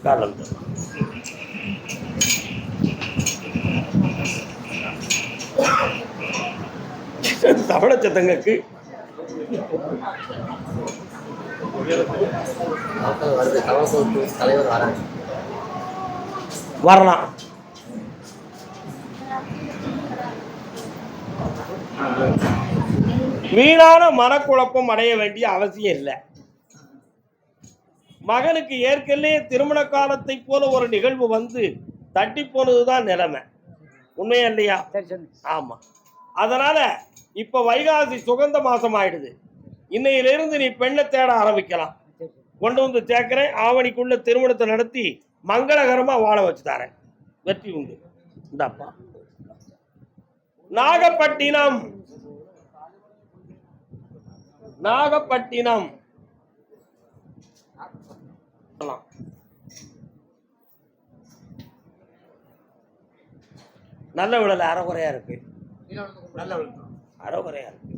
காலம் தமிழச்சத்தங்களுக்கு வரலாம். வீணான மனக்குழப்பம் அடைய வேண்டிய அவசியம் இல்லை. மகனுக்கு ஏற்கனவே திருமண காலத்தை போல ஒரு நிகழ்வு வந்து தட்டி போனதுதான் நிலைமை. உண்மையா இல்லையா? ஆமா. அதனால இப்ப வைகாசி சுகந்த மாசம் ஆயிடுது. இன்னையிலிருந்து நீ பெண்ணை தேட ஆரம்பிக்கலாம். கொண்டு வந்து சேர்க்கிறேன். ஆவணிக்குள்ள திருமணத்தை நடத்தி மங்களகரமா வாழ வச்சு தரேன். வெற்றி உண்டு. இந்தப்பா நாகப்பட்டினம் நாகப்பட்டினம் நல்ல விடல அறகுறையா இருக்கு. அறகுறையா இருக்கு.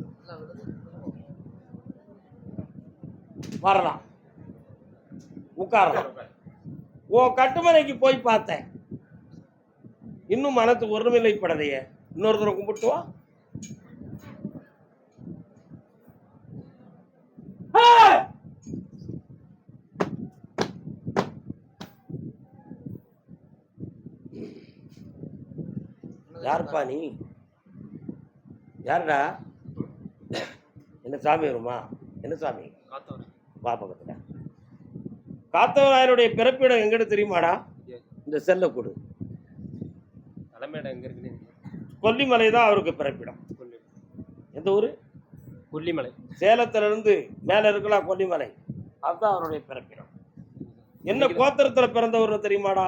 வரலாம். உட்காரலாம். உன் கட்டுமனைக்கு போய் பார்த்தேன். இன்னும் மனத்துக்கு ஒருநிலைப்படலையே. இன்னொருத்தரை கும்பிட்டு வா. யாருப்பா நீ? யாருடா? என்ன சாமி வருமா? என்ன சாமி? பாப்பகத்துல காத்தவராயருடைய பிறப்பிடம் எங்கிட்ட தெரியுமாடா? இந்த செல்ல கொடு. கொல்லிமலை தான் அவருக்கு பிறப்பிடம். எந்த ஊரு? கொல்லிமலை. சேலத்துல இருந்து மேல இருக்கலாம் கொல்லிமலை. அதுதான் அவருடைய பிறப்பிடம். என்ன கோத்திரத்துல பிறந்தவர் தெரியுமாடா?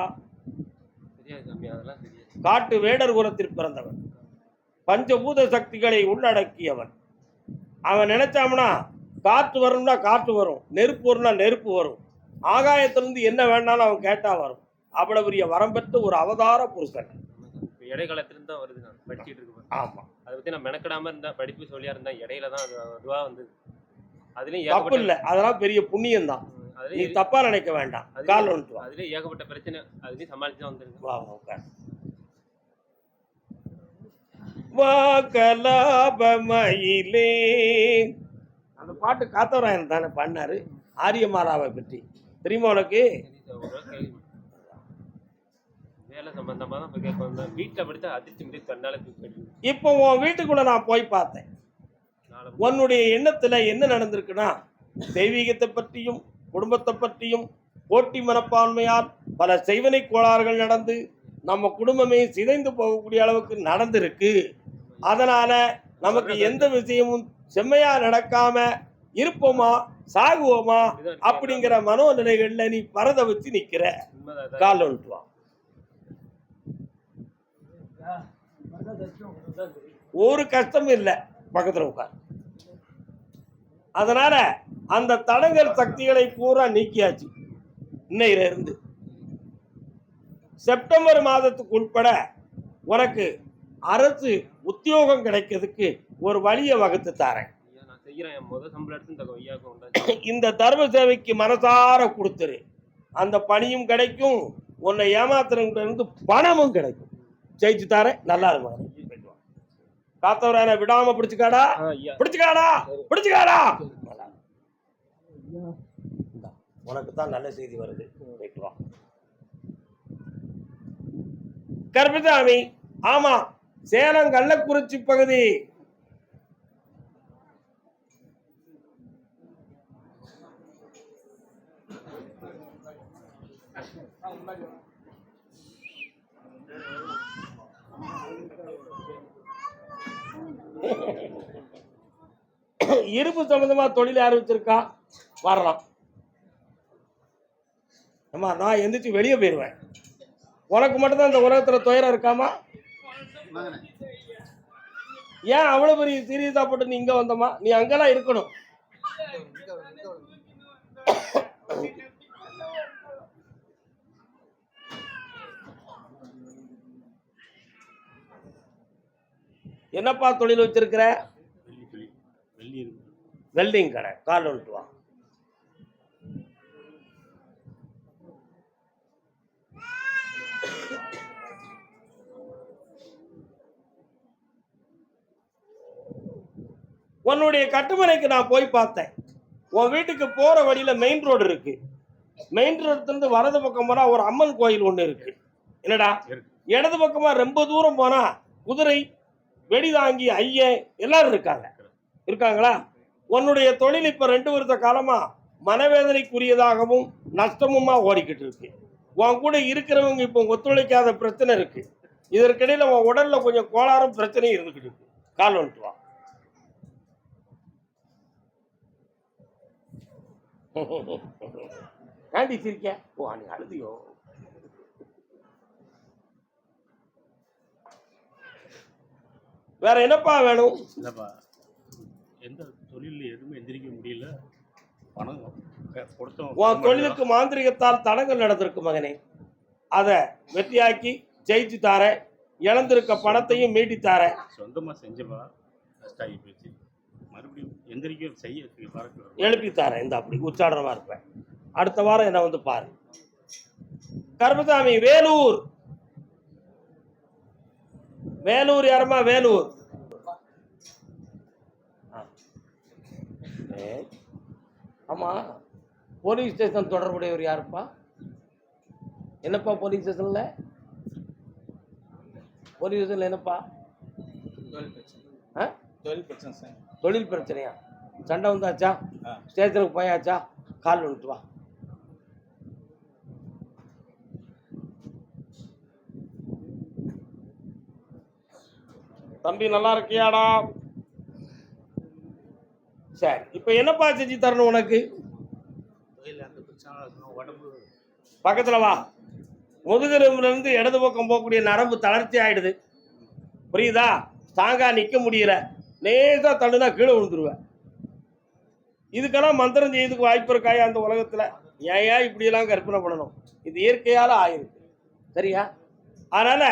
காட்டு வேடர் குலத்தில் பிறந்தவன். பஞ்சபூத சக்திகளை உள்ளடக்கியவன். அவன் நினைச்சாம்னா காற்று வரும்னா காற்று வரும், நெருப்பு வரும்னா நெருப்பு வரும், ஆகாயத்திலிருந்து என்ன வேணாலும் அவன் கேட்டா வரும். அவ்வளவு பெரிய வரம் பெற்ற ஒரு அவதார புருஷன். இடைக்காலத்திலிருந்து தான் வருது. நான் படிச்சுட்டு இருக்கேன். ஆமா. அதை பத்தி நான் மெனக்கடாம இருந்தா படிப்பு சொல்லியா இருந்தா இடையில தான் அதுவா வந்து. அதுலயும் தப்பு இல்லை. அதெல்லாம் பெரிய புண்ணியம் தான். நீ தப்பா நினைக்க வேண்டாம். கால் ஒன்று. அதுலயும் ஏகப்பட்ட பிரச்சனை. அதுலயும் சமாளிச்சு தான் வந்துருக்கு. வா உட்கார். வாகலாபமயிலே அந்த பாட்டு காத்தவராயன் தானே பண்ணாரு. ஆரியமாலாவை பற்றி தெரியுமா உனக்கு? வேலை சம்பந்தமா தான் கேட்க வீட்டில் படித்த அதிர்ச்சி முடி தன்னால. இப்போ உன் வீட்டுக்குள்ள நான் போய் பார்த்தேன். உன்னுடைய எண்ணத்துல என்ன நடந்திருக்குன்னா, தெய்வீகத்தை பற்றியும் குடும்பத்தை பற்றியும் போட்டி மனப்பான்மையால் பல செய்வனை கோளாறுகள் நடந்து நம்ம குடும்பமே சிதைந்து போகக்கூடிய அளவுக்கு நடந்திருக்கு. அதனால நமக்கு எந்த விஷயமும் செம்மையா நடக்காம இருப்போமா சாகுவோமா அப்படிங்கிற மனோநிலைகள்ல நீ பரத வச்சு நிக்கிற. கால் ஒன்று வா. ஒரு கஷ்டமும் இல்லை. பக்கத்துல உட்கார். அதனால அந்த தடங்கல் சக்திகளை பூரா நீக்கியாச்சு. இன்னையில இருந்து செப்டம்பர் மாதத்துக்கு உட்பட உனக்கு அரசு உத்தியோகம் கிடைக்கிறதுக்கு ஒரு வழியை வகுத்து தரேன். இந்த தர்ம சேவைக்கு மனசார கொடுத்துரு. அந்த பணியும் கிடைக்கும், உன்னை ஏமாத்துறவங்க இருந்து பணமும் கிடைக்கும். ஜெயிச்சு தரேன். நல்லா இருக்கும். காத்தவரான விடாம பிடிச்சுக்காடா, பிடிச்சுக்காடா, பிடிச்சுக்காடா. உனக்கு தான் நல்ல செய்தி வருது. போயிட்டு வா. கருப்பசாமி. ஆமா, சேலம் கள்ளக்குறிச்சி பகுதி. இருப்பு சம்பந்தமா தொழில் ஆரம்பிச்சிருக்கா? வரலாம். ஆமா, நான் எந்திரிச்சு வெளியே போயிடுவேன். உனக்கு மட்டும்தான் இந்த உலகத்துல துயரம் இருக்காமா? ஏன் அவ்வளவு பெரிய சீரியஸா போட்டு நீ இங்க வந்தமா? நீ அங்கெல்லாம் இருக்கணும். என்னப்பா தொழில் வச்சிருக்கிற? வெல்டிங் கடை. கால் ஒன்று வா. உன்னுடைய கட்டுமனைக்கு நான் போய் பார்த்தேன். உன் வீட்டுக்கு போற வழியில மெயின் ரோடு இருக்கு. மெயின் ரோட்ல இருந்து வலது பக்கம் போனா ஒரு அம்மன் கோயில் ஒண்ணு இருக்கு. என்னடா, இடது பக்கமா ரொம்ப தூரம் போனா குதிரை, வெடிதாங்கி, ஐயன் எல்லாரும் இருக்காங்களா? உன்னுடைய தொழில் இப்ப 2 வருஷ காலமா மனவேதனைக்குரியதாகவும் நஷ்டமுமா ஓடிக்கிட்டு இருக்கு. உன் கூட இருக்கிறவங்க இப்போ ஒத்துழைக்காத பிரச்சனை இருக்கு. இதற்கிடையில உன் உடல்ல கொஞ்சம் கோளாறும் பிரச்சனையும் இருந்துகிட்டு இருக்கு. கால் வந்துட்டு வா. ஏண்டி சிரிக்க? ஓ, நீ அழுதியோ? வேற என்னப்பா வேணும்? இல்லைப்பா, எந்த தொழில் எதுவுமே எந்திரிக்க முடியல. பணம் கொடுத்தோம். உன் தொழிலுக்கு மாந்திரிகத்தால் தடங்கள் நடந்திருக்கு மகனே. அதை வெற்றியாக்கி ஜெயிச்சு தார, இழந்திருக்க பணத்தையும் மீட்டி தார. சொந்தமாக செஞ்சப்பா கஷ்டம் ஆகி போச்சு. மறுபடியும் எந்திரிக்க செய்ய பறக்க எழுப்பி தாரேன். இந்த அப்படி உச்சாடனமா இருப்பேன். அடுத்த வாரம் என்ன வந்து பாரு. கருப்பசாமி, வேலூர். வேலூர் யாரம்மா? வேலூர். ஆமா, போலீஸ் ஸ்டேஷன் தொடர்புடையவர் யாருப்பா? என்னப்பா போலீஸ் ஸ்டேஷன்ல? போலீஸ் ஸ்டேஷன்ல என்னப்பா? தொழில் பிரச்சனையா? சண்டை வந்தாச்சா? ஸ்டேஷனுக்கு போயாச்சா? கால் வந்துட்டு வா. தம்பி, நல்லா இருக்கியாடா? சரி, இப்ப என்னப்பா செஞ்சு தரணும் உனக்கு? பக்கத்துல வா. முதுகெலும்புல இருந்து இடது பக்கம் போகக்கூடிய நரம்பு தளர்ச்சி ஆயிடுது. புரியுதா? ஸ்ட்ராங்கா நிக்க முடியல. லேசா தள்ளுனா கீழே விழுந்துருவேன். இதுக்கெல்லாம் மந்திரம் செய்யறதுக்கு வாய்ப்பு இருக்காயா அந்த உலகத்துல? ஏன் இப்படியெல்லாம் கற்பனை பண்ணணும்? இது இயற்கையால ஆயிருக்கு. சரியா? அதனால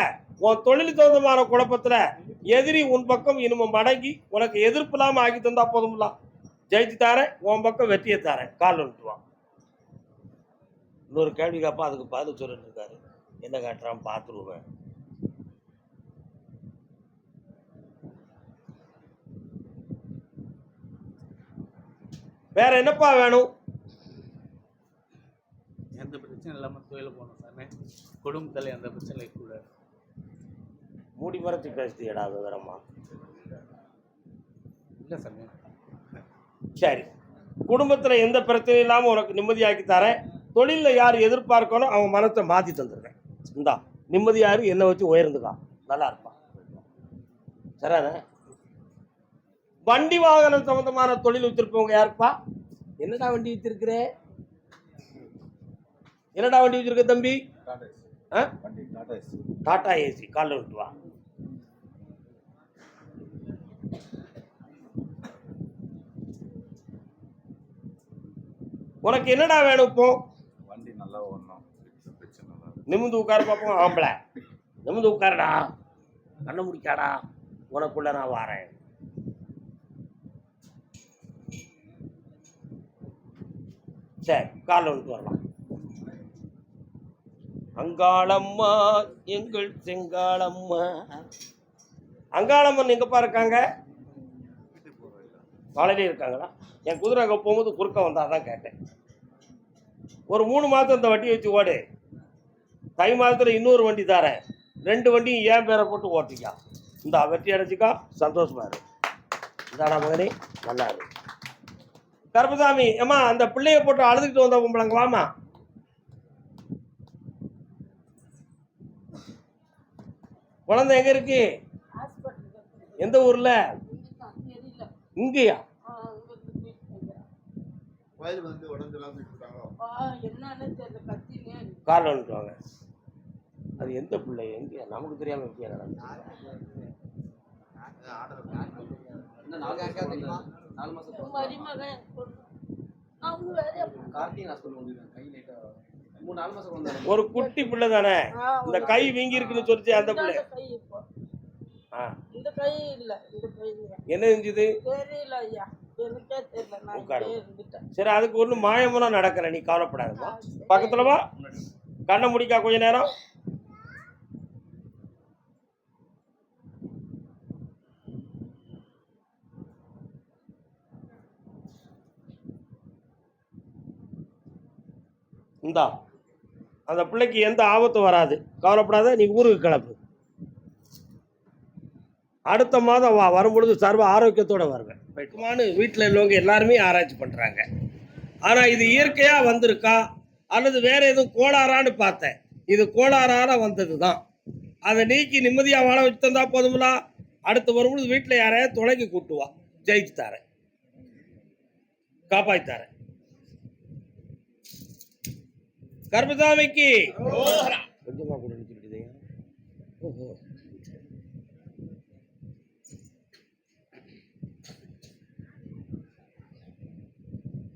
உன் தொழில் தகுந்தமான குழப்பத்துல எதிரி உன் பக்கம் இனிமே மடங்கி உனக்கு எதிர்ப்பு இல்லாம ஆக்கி தந்தா போதும்லாம். ஜெயிச்சு தாரேன், உன் பக்கம் வெற்றியை தாரேன். கால் வந்துட்டுவான். இன்னொரு கேள்வி கேப்பா, அதுக்கு பதில் சொல்லிட்டு இருக்காரு. என்ன காட்டுறான் பார்த்துருவேன். வேற என்னப்பா வேணும்? எந்த பிரச்சனை இல்லாமல் தொழில் போகணும் சாமி. குடும்பத்தில் எந்த பிரச்சனை கூட. மூடி மறைச்சு பேசுதியடா விவரமா? இல்லை சாமி. சரி, குடும்பத்துல எந்த பிரச்சனையும் இல்லாம உனக்கு நிம்மதியாக்கி தரேன். தொழில யார் எதிர்பார்க்கணும் அவன் மனத்தை மாத்தி தந்துடுறேன். இந்தா, நிம்மதியாரு, என்ன வச்சு உயர்ந்துக்கா, நல்லா இருப்பான். சரிதானே? வண்டி வாகனம் சம்பந்தமான தொழில் வச்சிருப்பவங்க யாருப்பா? என்னடா வண்டி வச்சிருக்கிற? என்னடா வண்டி வச்சிருக்க தம்பி? டாடா ஏசி. காலில் விட்டு வா. உனக்கு என்னடா வேணும் இப்போ? வண்டி நல்லா ஓடணும். நிமிந்து உட்கார பார்ப்போம். ஆம்பளை நிமிந்து உட்காரடா, கண்ணை முடிக்காடா, உனக்குள்ள நான் வாரேன். சரி, காலில் வந்துட்டு வரலாம். அங்காளம்மா எங்கள் செங்காளம்மா. அங்காளம்மன் எங்கப்பா இருக்காங்க? காலையிலே இருக்காங்களா? என் குதிரை அங்கே போகும்போது குறுக்க வந்தாதான் கேட்டேன். ஒரு 3 மாதம் இந்த வண்டி வச்சு ஓடு. தை மாதத்துல இன்னொரு வண்டி தரேன். 2 வண்டியும் ஏன் பேரை போட்டு ஓட்டிக்கா. இந்த வெற்றி அடைச்சிக்கா, சந்தோஷமா இரு. இதாடா மகனே, நல்லா இரு. கருப்பசாமி, ஏமா அந்த பிள்ளைய போட்டு அழுதுகிட்டு வந்த பொம்பளைங்க வாமா. குழந்தை எங்க இருக்கு? எந்த ஊர்ல? இங்கயா? காலில் வந்துட்டுவாங்க. அது எந்த பிள்ளை? எங்க நமக்கு தெரியாம எப்படியா நடந்துச்சு? ஒரு குட்டி பிள்ளை தானே, இந்த கை வீங்கி இருக்குன்னு சொல்லிச்சு அந்த பிள்ளை. இந்த கை இல்ல, இந்த கை என்ன செஞ்சது தெரியல ஐயா, எனக்கே தெரியல. நான் சரி, அதுக்கு ஒன்றும் மாயமெல்லாம் நடக்கல, நீ கவலைப்படாதப்பா. பக்கத்துல வா, கண்ணை முடிக்கா கொஞ்ச நேரம். இந்தா அந்த பிள்ளைக்கு எந்த ஆபத்தும் வராது, கவலைப்படாத. நீ ஊருக்கு கிளப்பு. அடுத்த மாதம் வா, வரும்பொழுது சர்வ ஆரோக்கியத்தோட வருவேன். பெட்டுமானு வீட்டில் உள்ளவங்க எல்லாருமே ஆராய்ச்சி பண்ணுறாங்க. ஆனால் இது இயற்கையாக வந்திருக்கா அல்லது வேற எதுவும் கோளாறான்னு பார்த்தேன். இது கோளாறால வந்தது தான். அதை நீக்கி நிம்மதியாக வாழ வச்சு தந்தா போதுங்களா? அடுத்து வரும்பொழுது வீட்டில் யாரையாவது துணைக்கு கூட்டுவா, ஜெயிச்சு தரேன், காப்பாற்றி தரேன். கர்மசாமிக்கு கொஞ்சமா கூட நினைச்சுக்கிட்டே. ஓஹோ,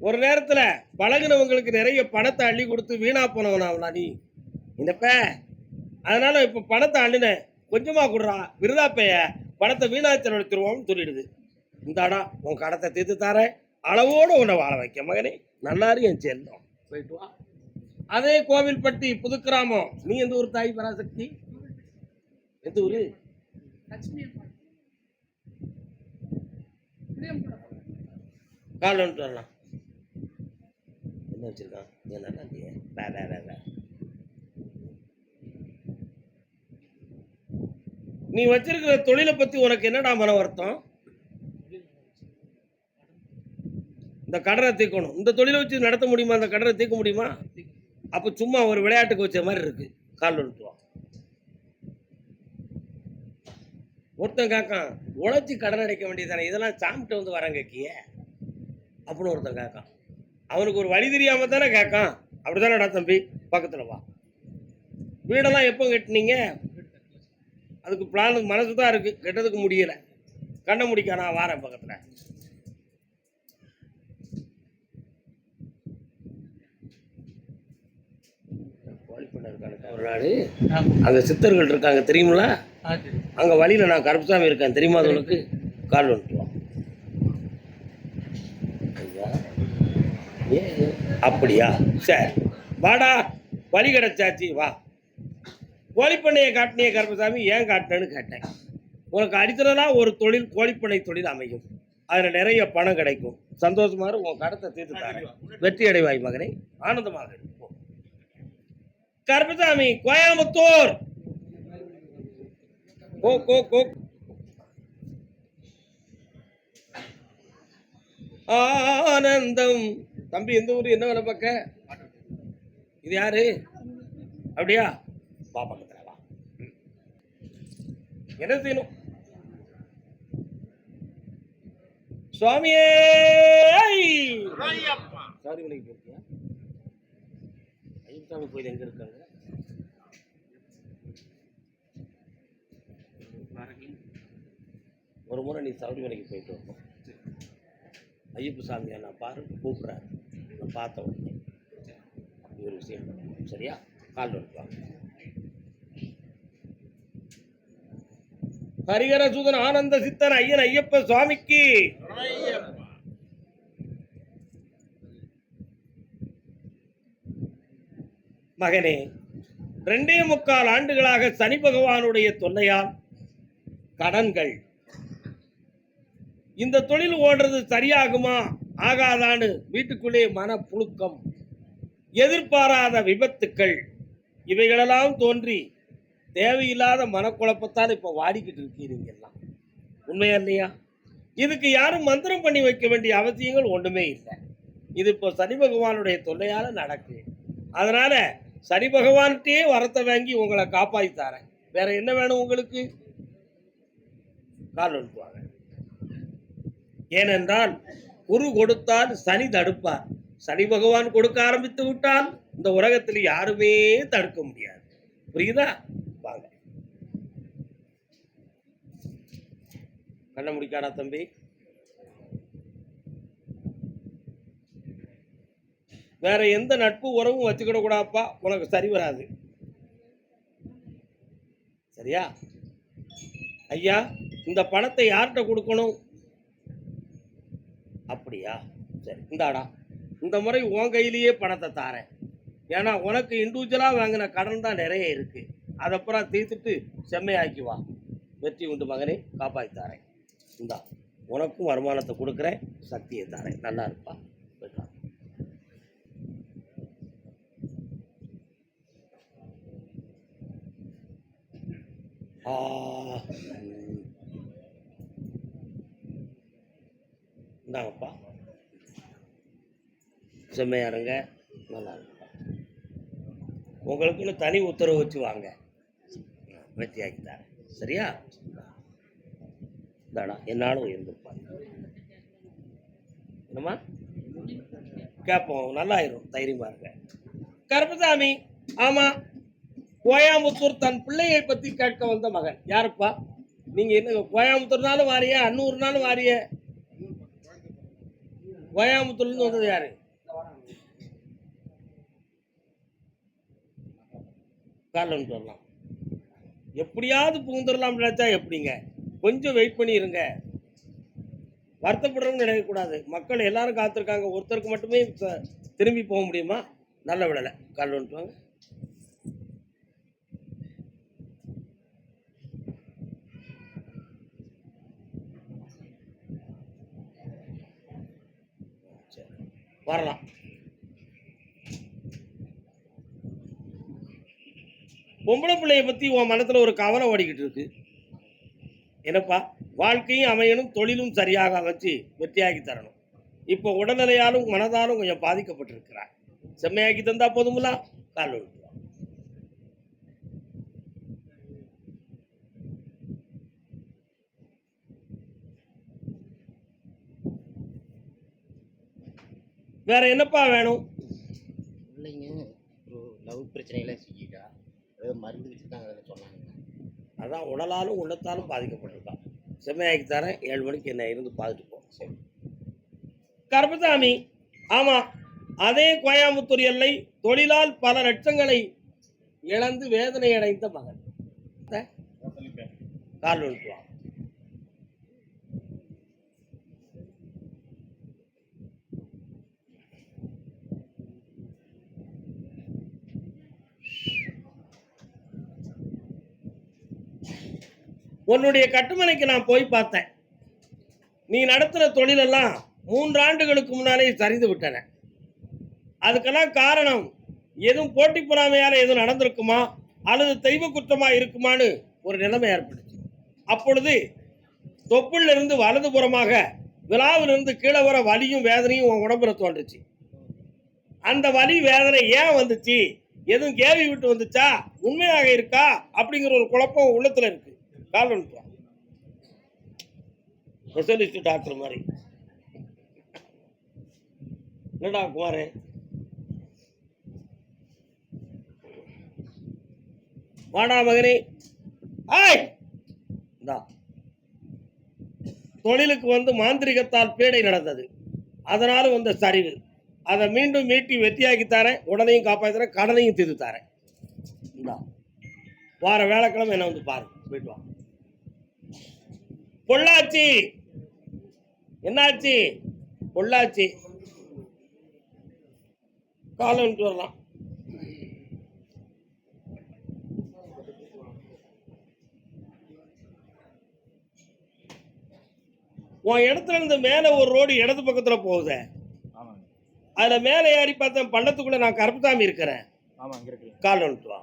ஒரு நேரத்துல பழகினவங்களுக்கு நிறைய பணத்தை அள்ளி கொடுத்து வீணா போனவனா நீ என்னப்ப? அதனால இப்ப பணத்தை அள்ளின கொஞ்சமா கொடுறா, விருதாப்பைய பணத்தை வீணா செலவழித்துருவோம்னு சொல்லிடுது. இந்தாடா உன் கடத்தை தீர்த்து தாரேன், அளவோடு உன்னை வாழ வைக்க மகனே, நல்லாரு என் செல்லம். போயிட்டு வா. அதே கோவில்பட்டி புதுக்கிராமம். நீ எந்த ஊர் தாய் பராசக்தி? எந்த ஊரு? கால் வந்துட்டு வரலாம். என்ன வச்சிருக்கான்? நல்லா இல்லையே. நீ வச்சிருக்கிற தொழிலை பத்தி உனக்கு என்னடா மன வருத்தம்? இந்த கடனை தீர்க்கணும். இந்த தொழிலை வச்சு நடத்த முடியுமா? அந்த கடனை தீர்க்க முடியுமா? அப்ப சும்மா ஒரு விளையாட்டுக்கு வச்ச மாதிரி இருக்கு. கால் வந்துட்டுவான். ஒருத்தன் காக்கான் உழைச்சி கடன் அடைக்க வேண்டியதானே, இதெல்லாம் சாமிட்டு வந்து வரங்க கிய அப்படின்னு ஒருத்தன் காக்கான். அவனுக்கு ஒரு வழி தெரியாம தானே கேட்கான். அப்படித்தானடா தம்பி, பக்கத்துல வா. வீடெல்லாம் எப்போ கட்டினீங்க? அதுக்கு பிளான் மனசு தான் இருக்கு, கெட்டதுக்கு முடியல. கண்ணை முடிக்க நான் வாரேன் பக்கத்துல. ஒரு நாள் அங்க சித்தர்கள் இருக்காங்க தெரியுங்களா? அங்க வழியில நான் கருப்புசாமி இருக்கேன் தெரியுமா? அது உனக்கு கால் வந்துட்டுவான். அப்படியா? சரி வாடா, வழி கிடைச்சாச்சு வா. கோழிப்பண்ணையை காட்டினிய கருப்பசாமி, ஏன் காட்டினேன்னு கேட்டேன். உனக்கு அடித்தனா ஒரு தொழில், கோழிப்பண்ணை தொழில் அமையும். அதில் நிறைய பணம் கிடைக்கும். சந்தோஷமா உன் கடத்தை தீர்த்து தாரேன், வெற்றி அடைவாய் மகனே, ஆனந்தமாக இருக்கும். கருப்பசாமி கோயம்புத்தூர். கோ கோ கோ ஆனந்தம். தம்பி எந்த ஊர், என்ன வேலை பார்க்க? இது யாரு? அப்படியா? வா பக்கத்துல வா. என்ன செய்யணும்? சுவாமியே சாரி மணிக்கு போட்டியா? ஐயப்பசாமி கோயில் எங்க இருக்காங்க? ஒரு முறை நீ சபரிமலைக்கு போயிட்டு வரணும். ஐயப்ப சாமியை நான் பாரு கூப்பிட்றேன். நான் பார்த்த உடனே அப்படி ஒரு விஷயம் பண்ணணும். சரியா? கால் வந்துவாங்க. ஹரிகர சூதன் ஆனந்த சித்தன் ஐயன் ஐயப்ப சுவாமிக்கு. மகனே, 2.25 ஆண்டுகளாக சனி பகவானுடைய தொல்லையால் கடன்கள். இந்த தொழில் ஓடுறது சரியாகுமா ஆகாதான்னு வீட்டுக்குள்ளே மன புழுக்கம், எதிர்பாராத விபத்துக்கள், இவைகளெல்லாம் தோன்றி தேவையில்லாத மனக்குழப்பத்தால் இப்ப வாடிக்கிட்டு இருக்கீங்க எல்லாம். உண்மையா இல்லையா? இதுக்கு யாரும் மந்திரம் பண்ணி வைக்க வேண்டிய அவசியங்கள் ஒண்ணுமே இல்லை. இது இப்போ சனி பகவானுடைய தொல்லையால நடக்கு. அதனால சனி பகவான்கிட்டே வரத்தை வாங்கி உங்களை காப்பாற்றித்தாரேன். வேற என்ன வேணும் உங்களுக்கு? கால் அனுப்புவாங்க. ஏனென்றால் குரு கொடுத்தால் சனி தடுப்பார். சனி பகவான் கொடுக்க ஆரம்பித்து விட்டால் இந்த உலகத்தில் யாருமே தடுக்க முடியாது. புரியுதா? வாங்க. கண்ண முடிக்காடா தம்பி. வேற எந்த நட்பு உறவும் வச்சுக்கிட கூடாப்பா, உனக்கு சரி வராது. சரியா? ஐயா, இந்த பணத்தை யார்கிட்ட கொடுக்கணும்? அப்படியா? சரி, இந்தாடா, இந்த முறை உன் கையிலேயே பணத்தை தாரேன். ஏன்னா உனக்கு இண்டிவிஜுவலாக வாங்கின கடன் தான் நிறைய இருக்கு. அதப்புறம் தீர்த்துட்டு செம்மையாக்கி வா. வெற்றி உண்டு மகனே, காப்பாற்றி தாரேன். இந்தா உனக்கும் வருமானத்தை கொடுக்குறேன், சக்தியை தாரேன். நல்லா இருப்பா. ஆ. இந்தாங்கப்பா, செம்மையா இருங்க, நல்லா இருங்க. உங்களுக்குன்னு தனி உத்தரவு வச்சு வாங்க, வெற்றியாக்கி தரேன். சரியா? இந்தாடா, என்னாலும் உயர்ந்துருப்பாங்க. என்னம்மா கேட்போம், நல்லாயிரும், தைரியமா இருங்க. கருப்பசாமி, ஆமா, கோயம்புத்தூர் தன் பிள்ளையை பத்தி கேட்க வந்த மகன் யாருப்பா? நீங்க என்ன கோயம்புத்தூர்னாலும் வாரிய, அன்னூர்னாலும் வாரிய? கோயம்புத்தூர்ல இருந்து வந்தது யாரு? காரணம் சொல்லலாம். எப்படியாவது புகுந்துடலாம் நினைச்சா எப்படிங்க? கொஞ்சம் வெயிட் பண்ணி இருங்க. வருத்தப்படுறவங்க நினைக்கக்கூடாது. மக்கள் எல்லாரும் காத்திருக்காங்க. ஒருத்தருக்கு மட்டுமே திரும்பி போக முடியுமா? நல்ல விடலை. கால் வந்துட்டு வரலாம். பொம்பளை பிள்ளைய பத்தி உன் மனத்துல ஒரு கவலை ஓடிக்கிட்டு இருக்கு. என்னப்பா? வாழ்க்கையும் அமையணும், தொழிலும் சரியாக அமைச்சு வெற்றியாக்கி தரணும். இப்போ உடல்நிலையாலும் மனதாலும் கொஞ்சம் பாதிக்கப்பட்டிருக்கிறார். செம்மையாக்கி தந்தா போதுங்களா? கால் விட்டு வேற என்னப்பா வேணும்? இல்லைங்க, ஒரு லவ் பிரச்சனையில சிக்கிட்டா ஏதோ மருந்து வச்சுருக்காங்க சொன்னாங்க. அதான் உடலாலும் உள்ளத்தாலும் பாதிக்கப்பட்டிருக்கான். செம்மையாக்கி தரேன். 7 மணிக்கு என்ன இருந்து பார்த்துட்டு போ. சரி கருப்பசாமி, ஆமா, அதே கோயம்புத்தூர் எல்லை தொழிலால் பல லட்சங்களை இழந்து வேதனை அடைந்த மகன். கால் விட்டுவான். உன்னுடைய கட்டுமனைக்கு நான் போய் பார்த்தேன். நீ நடத்துகிற தொழிலெல்லாம் 3 ஆண்டுகளுக்கு முன்னாலே சரிந்து விட்டன. அதுக்கெல்லாம் காரணம் எதுவும் போட்டி பொறாமையால எதுவும் நடந்திருக்குமா அல்லது தெய்வ குற்றமா இருக்குமான்னு ஒரு நிலைமை ஏற்பட்டுச்சு. அப்பொழுது தொப்புள்ள இருந்து வலதுபுறமாக விழாவிலிருந்து கீழே வர வலியும் வேதனையும் உன் உடம்புல தோன்றுச்சு. அந்த வலி வேதனை ஏன் வந்துச்சு? எதுவும் கேள்வி விட்டு வந்துச்சா? உண்மையாக இருக்கா? அப்படிங்கிற ஒரு குழப்பம் உள்ளத்துல இருக்கு. கால் வந்துட்டோம். ஸ்பெஷலிஸ்ட் டாக்டர் மாதிரி. என்னடா குமாரே, வாடா மகனே. தொழிலுக்கு வந்து மாந்திரிகத்தால் பீடை நடந்தது. அதனால வந்த சரிவு. அதை மீண்டும் மீட்டி வெற்றியாக்கி தரேன். உடனையும் காப்பாற்றுறேன், கடனையும் தீர்த்து தரேன். வார வேலைக்கிழமை என்ன வந்து பாரு. போயிட்டு வா. பொள்ளாச்சி என்னாச்சு? பொள்ளாச்சி காலம் வரலாம். உன் இடத்துல இருந்து மேல ஒரு ரோடு இடது பக்கத்துல போகுது. அதுல மேல ஏறி பார்த்தேன், பள்ளத்துக்குள்ள நான் கருப்புசாமி இருக்கிறேன். கால் வந்துட்டு வா.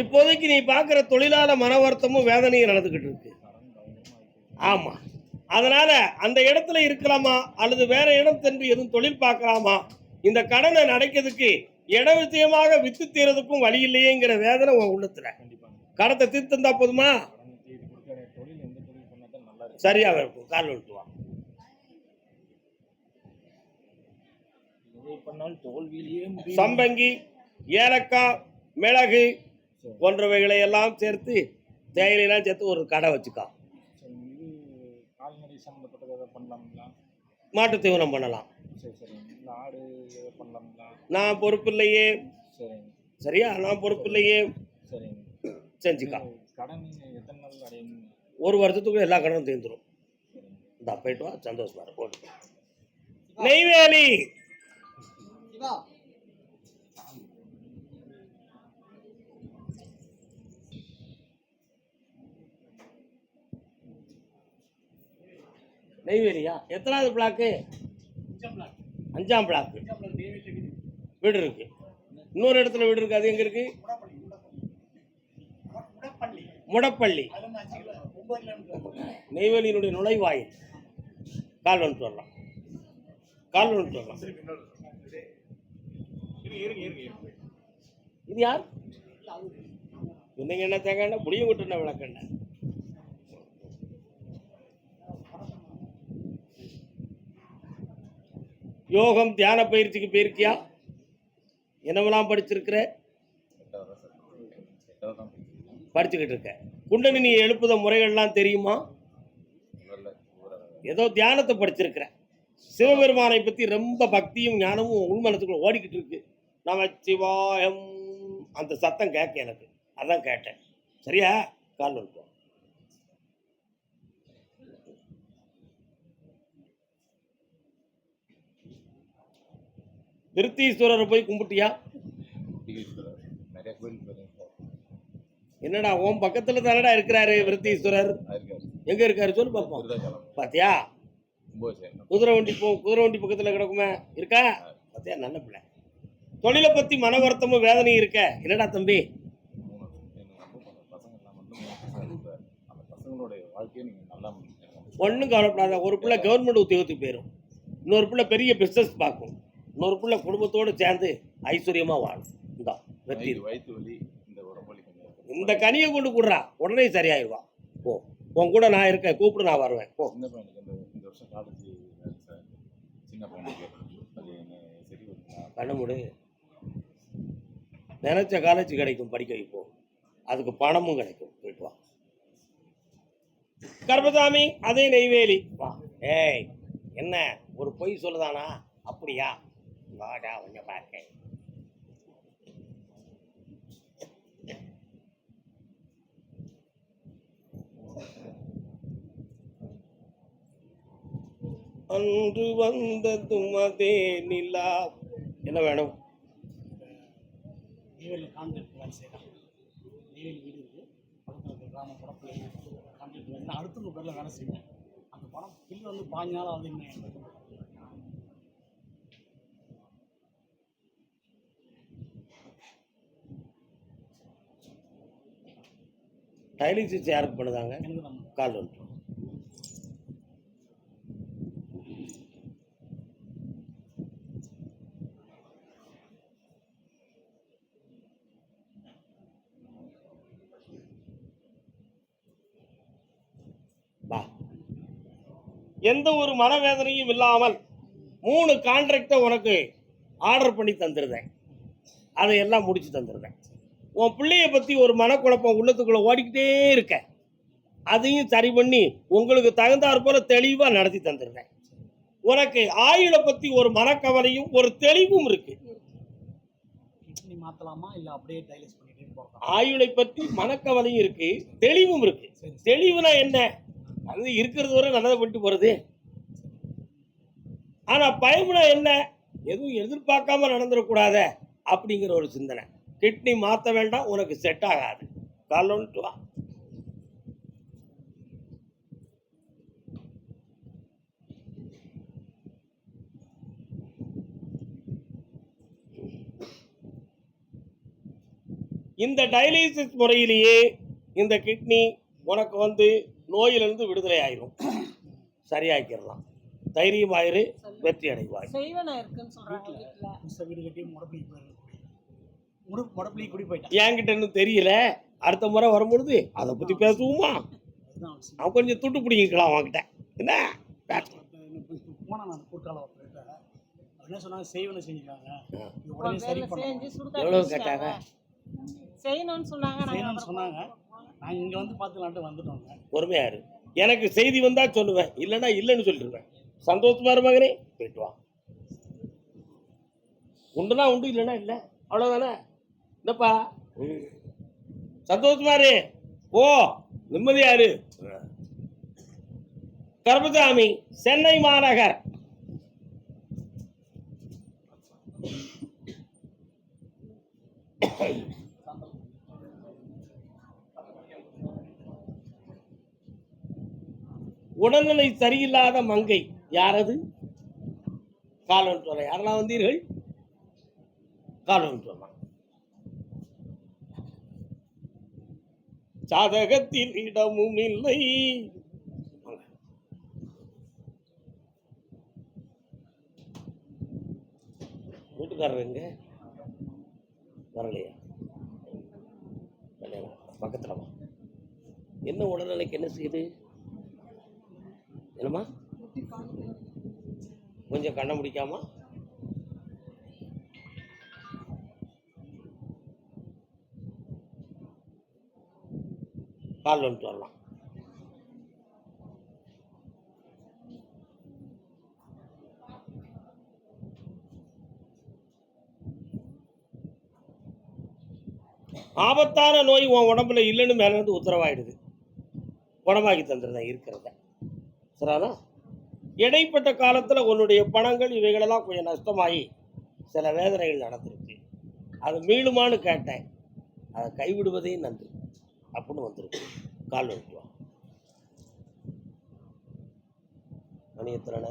இப்போதைக்கு நீ பார்க்குற தொழிலாள மன வருத்தமும் வேதனையும் நடந்துக்கிட்டு இருக்கு. ஆமா, அதனால அந்த இடத்துல இருக்கலாமா அல்லது வேற இடம் சென்று எதுவும் தொழில் பார்க்கலாமா? இந்த கடனை நடக்கிறதுக்கு இட விஷயமாக வித்து தீரதுக்கும் வழி இல்லையேங்கிற வேதனை உன் உள்ளத்துல. கடத்தை தீர்த்து தந்தா போதுமா? சரியா இருக்கும். கால் விட்டுவான். சம்பங்கி, ஏலக்காய், மிளகு போன்றவைகளை எல்லாம் சேர்த்து, தேயிலாம் சேர்த்து ஒரு கடை வச்சுக்கா. மாட்டு தீவனம் பண்ணலாம். நான் பொறுப்பு இல்லையே. சரியா? நான் பொறுப்பு இல்லையே. செஞ்சுக்கா. 1 வருஷத்துக்குள்ள எல்லா கடனும் தீர்ந்துடும். இந்த போயிட்டு வா, சந்தோஷமா இருக்கும். நெய்வேலி, நெய்வேலியா? எத்தனாவது பிளாக்கு? 5ஆம் பிளாக்கு. வீடு இருக்கு. இன்னொரு இடத்துல வீடு இருக்கு. அது எங்க இருக்கு? முடப்பள்ளி, நெய்வேலியினுடைய நுழைவாயில். கால் வந்துட்டு வரலாம், கால் வந்துட்டு வரலாம். இது யார்? இன்னைக்கு என்ன தேங்காய் புளிய விட்டு விளக்கண்ண. யோகம் தியான பயிற்சிக்கு போயிருக்கியா? என்னவெல்லாம் படிச்சிருக்கிற? படிச்சுக்கிட்டு இருக்க. குண்டலினி எழுப்புத முறைகள்லாம் தெரியுமா? ஏதோ தியானத்தை படிச்சிருக்கிற. சிவபெருமானை பத்தி ரொம்ப பக்தியும் ஞானமும் உள்மனத்துக்குள்ள ஓடிக்கிட்டு இருக்கு. நமச்சிவாயம் அந்த சத்தம் கேட்க எனக்கு, அதான் கேட்டேன். சரியா? கால் வந்துட்டோம். விருத்தீஸ்வரரை போய் கும்பிட்டியா? நிறைய கோயில் போயிருக்கேன். என்னடா உன் பக்கத்துல தானடா இருக்கிறாரு விருத்தீஸ்வரர். எங்க இருக்காரு சொல்லு பார்ப்போம். பாத்தியா? குதிரை வண்டி குதிரை வண்டி பக்கத்துல கிடக்குமே, இருக்கா? பாத்தியா? நல்ல பிள்ளை. தொழிலை பத்தி மன வருத்தமும் வேதனையும் இருக்க. என்னடா தம்பி? ஒன்றும் கவலைப்படாத. ஒரு பிள்ளை கவர்மெண்ட் உத்தியோகத்துக்கு போயிடும், இன்னொரு பிள்ளை பெரிய பிசினஸ் பார்க்கும், இன்னொரு பிள்ளை குடும்பத்தோடு சேர்ந்து ஐஸ்வர்யமா வாழும். இந்த வெற்றி இந்த கனியை கொண்டு கூடுறா, உடனே சரியாயிடுவா. போ, உன் கூட நான் இருக்கேன், கூப்பிடு, நான் வருவேன். போ. பண்ண முடியும். நினைச்ச காலேஜ் கிடைக்கும், படிக்க வைப்போம். அதுக்கு பணமும் கிடைக்கும். போயிட்டு வா. கர்பசாமி, அதே நெய்வேலி. வா. ஏய், என்ன ஒரு பொய் சொல்லுதானா? அப்படியா? வாடா கொஞ்சம் பார்க்க. அன்று வந்த துமதே நிலா. என்ன வேணும்? நெய்வேலியில் கான்ட்ராக்ட் வேலை செய்யலாம். நெய்வேலி வீடு இருக்குது, பக்கத்தில் இருக்கிற கிராமம் படத்தில் கான்ட்ராக்ட் வேலை. அடுத்தவங்க பேரில் வேலை செய்வேன். அந்த பணம் பில்லு வந்து 5 நாள் ஆகுது. இன்னும் டைலிசிஸ் யாருக்கு பண்ணுதாங்க? கால் வந்துடும். எந்த ஒரு மனவேதனையும் இல்லாமல் 3 கான்ட்ராக்டை உனக்கு ஆர்டர் பண்ணி தந்துருந்தேன். அதையெல்லாம் முடிச்சு தந்துருந்தேன். உன் பிள்ளைய பற்றி ஒரு மனக்குழப்பம் உள்ளத்துக்குள்ளே ஓடிக்கிட்டே இருக்க, அதையும் சரி பண்ணி உங்களுக்கு தகுந்தாற் போல தெளிவாக நடத்தி தந்துருந்தேன். உனக்கு ஆயுளை பற்றி ஒரு மனக்கவலையும் ஒரு தெளிவும் இருக்கு. மாற்றலாமா இல்லை அப்படியே டைலிஸ் பண்ணிட்டே போகலாம்? ஆயுளை பற்றி மனக்கவலையும் இருக்கு, தெளிவும் இருக்கு. தெளிவுனா என்ன? அது இருக்கிறது வரை நல்லதை பண்ணிட்டு போறது. ஆனா பயமுனா என்ன? எதுவும் எதிர்பார்க்காம நடந்துடக்கூடாத அப்படிங்கிற ஒரு சிந்தனை. கிட்னி மாற்ற வேண்டாம், உனக்கு செட் ஆகாது. காலோன்ட்டு வா. இந்த டயாலிசிஸ் முறையிலேயே இந்த கிட்னி உனக்கு வந்து நோயிலிருந்து விடுதலை ஆயிரும், சரியாக்கிடலாம். தைரியமாயிரு, வெற்றி அடைவாய். என்கிட்ட இன்னும் தெரியல, அடுத்த முறை வரும்பொழுது அதை பத்தி பேசுவோமா? அவன் கொஞ்சம் துட்டு பிடிக்கலாம் அவன்கிட்ட. என்ன எவ்வளவு கேட்டாங்க? பொறுமையாரு. எனக்கு செய்தி வந்தா சொல்லுவேன், இல்லைன்னா இல்லைன்னு சொல்லிடுவேன். சந்தோஷமா இரு மகனே, போயிட்டு வா. உண்டுனா உண்டு, இல்லைன்னா இல்லை, அவ்வளவுதானே. என்னப்பா சந்தோஷமா இரு, ஓ நிம்மதியாரு. கர்பசாமி, சென்னை மாநகர். உடல்நிலை சரியில்லாத மங்கை யாரது? காலன் சொல்ல யாரெல்லாம் வந்தீர்கள்? கால் ஒன்று சொல்லலாம். சாதகத்தில் இடமும் இல்லை. வீட்டுக்காரர் எங்க வரலையா? பக்கத்துல வா. என்ன உடல்நிலைக்கு என்ன செய்யுது? என்னம்மா கொஞ்சம் கண்ணை முடிக்காம கால் வந்துட்டு வரலாம். ஆபத்தான நோய் உன் உடம்புல இல்லைன்னு மேல இருந்து உத்தரவாயிடுது. குணமாக்கி தந்துடுறேன் இருக்கிறத. சரிண்ணா? இடைப்பட்ட காலத்துல உன்னுடைய பணங்கள் இவைகளெல்லாம் கொஞ்சம் நஷ்டமாகி சில வேதனைகள் நடந்திருக்கு. அது மீளுமான்னு கேட்டேன். அதை கைவிடுவதே நன்று அப்படின்னு வந்துருக்கு. கால் வந்துட்டு வா. மணி எத்தனை?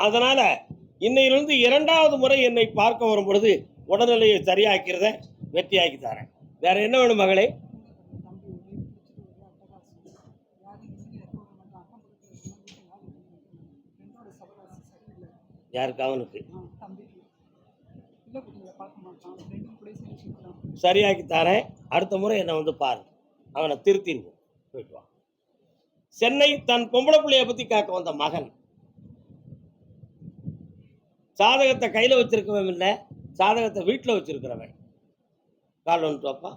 அதனால இன்னையிலிருந்து 2வது முறை என்னை பார்க்க வரும் பொழுது உடல்நிலையை சரியாக்கிறத வெற்றியாக்கி தரேன். வேற என்ன வேணும் மகளே? யாருக்கு? அவனுக்கு சரியாக்கி தரேன். அடுத்த முறை என்னை வந்து பாரு, அவனை திருத்திடுவோம். போயிட்டு வா. சென்னை தன் பொம்பளை பிள்ளைய பத்தி கேட்க வந்த மகன் சாதகத்தை கையில வச்சிருக்கவன் இல்லை, சாதகத்தை வீட்டில் வச்சிருக்கிறவன். கால் வந்துட்டு வாப்பா.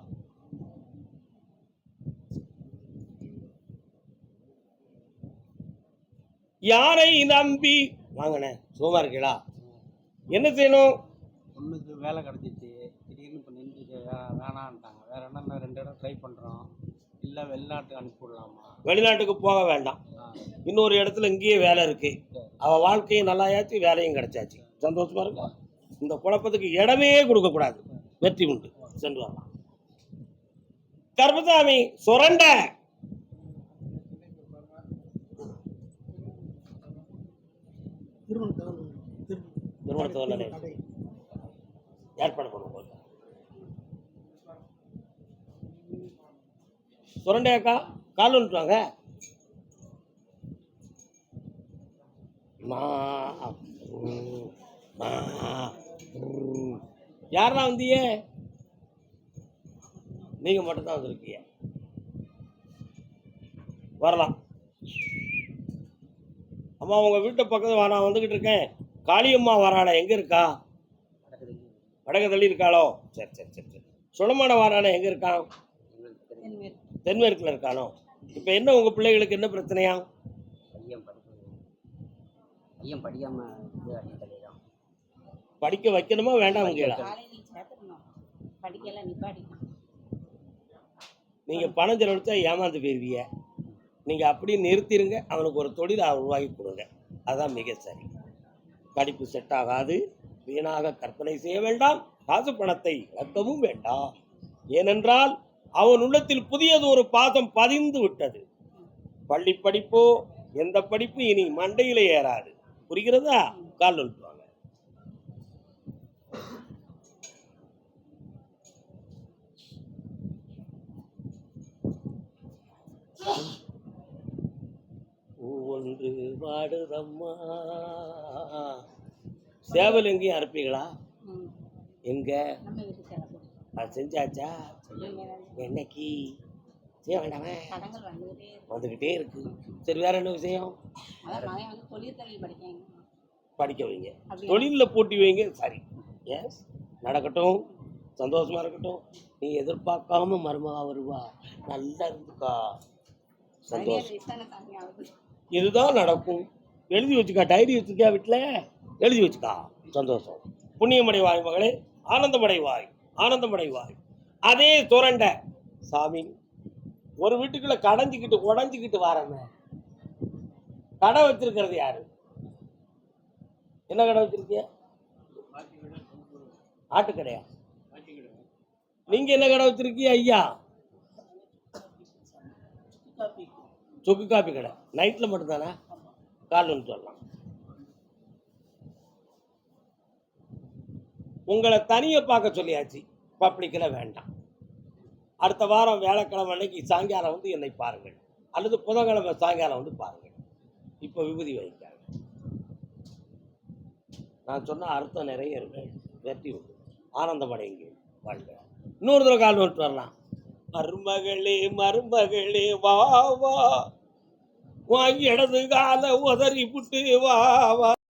யாரை நம்பி வாங்கினே? சும்மா இருக்கீங்களா? என்ன செய்யணும்? பொண்ணுக்கு வேலை கிடச்சிச்சு, திடீர்னு இப்போ நின்றுச்சு, வேணான்ட்டாங்க. வேற என்ன 2 இடம் ட்ரை பண்ணுறோம், இல்லை வெளிநாட்டுக்கு அனுப்பிவிடலாமா? வெளிநாட்டுக்கு போக வேண்டாம், இன்னொரு இடத்துல இங்கேயே வேலை இருக்கு. அவள் வாழ்க்கையும் நல்லாயாச்சு, வேலையும் கிடைச்சாச்சு. சந்தோஷமா இருக்கா? இந்த குழப்பத்துக்கு இடமே கொடுக்க கூடாது. வெற்றி உண்டு. சென்று வரலாம். கர்மசாமி சுரண்ட திருமணத்தோட ஏற்பாடு பண்ணுவோம். சுரண்டையாக்கா கால் வந்துட்டுவாங்க. யாரா வந்திய? நீங்க மட்டும்தான் வந்திருக்கீங்க. வரலாம். அம்மா உங்க வீட்டு பக்கத்துல நான் வந்துகிட்டு இருக்கேன். காளியம்மா வராள எங்க இருக்கா? வடக்கு தள்ளி இருக்காளோ? சரி சரி சரி சரி. சுளமான வாரான எங்க இருக்கான்? தென்மேற்குல இருக்கானோ? இப்ப என்ன உங்க பிள்ளைகளுக்கு என்ன பிரச்சனையா? படிக்க வைக்கணுமா வேண்டாம்? நீங்க பணம் செலவழிச்சா ஏமாந்து போயிருவீங்க. நீங்க அப்படியே நிறுத்திடுங்க. அவனுக்கு ஒரு தொழிலை உருவாக்கி கொடுங்க. அதான் மிக சரி. படிப்பு செட் ஆகாது. வீணாக கற்பனை செய்ய வேண்டாம். காசு பணத்தை இழக்கவும் வேண்டாம். ஏனென்றால் அவன் உள்ளத்தில் புதியது ஒரு பாதம் பதிந்து விட்டது. பள்ளி படிப்போ எந்த படிப்பு இனி மண்டையில ஏறாது. புரிகிறதா? கால் வந்துவாங்க. ஒன்று வாடுதம்மா. சேவல் எங்கேயும் அனுப்பீங்களா? எங்க அது செஞ்சாச்சா? என்னைக்கு செய்ய வேண்டாமே? வந்துகிட்டே இருக்கு. சரி, வேற என்ன விஷயம்? படிக்க வைங்க, தொழில போட்டி வைங்க. சரி, எஸ், நடக்கட்டும், சந்தோஷமா இருக்கட்டும். நீ எதிர்பார்க்காம மருமகா வருவா. நல்லா இருந்துக்கா. சந்தோஷம். இதுதான் நடக்கும். எழுதி வச்சுக்கா. டைரி வச்சுக்கா, வீட்டுல எழுதி வச்சுக்கா. சந்தோஷம். புண்ணியமடைவாய் மகளே, ஆனந்தமடைவாய், ஆனந்தமடைவாய். அதே சுரண்ட சாமி ஒரு வீட்டுக்குள்ள கடைஞ்சிக்கிட்டு உடஞ்சிக்கிட்டு வாரமே. கடை வச்சிருக்கிறது யாரு? என்ன கடை வச்சிருக்கிய? ஆட்டு கடையா? நீங்க என்ன கடை வச்சிருக்கீங்க ஐயா? சுக்கு காப்பி கடை நைட்டில் மட்டும்தானே, காலைன்னு சொல்லலாம். உங்களை தனியாக பார்க்க சொல்லியாச்சு, பப்ளிக்கில் வேண்டாம். அடுத்த வாரம் வியாழக்கிழமை அன்னைக்கு சாயங்காலம் வந்து என்னை பாருங்கள், அல்லது புதன்கிழமை சாயங்காலம் வந்து பாருங்கள். இப்போ விபூதி வைக்காங்க. நான் சொன்ன அர்த்தம் நிறைய இருக்கு. வெற்றி உண்டு, ஆனந்தமடைங்க, வாழ்க. இன்னொரு தடவை கால் வந்துட்டு வரலாம். மருமகளே மருமகளே வா வா, வாங்கி இடது கால உதறி புட்டு வா வா,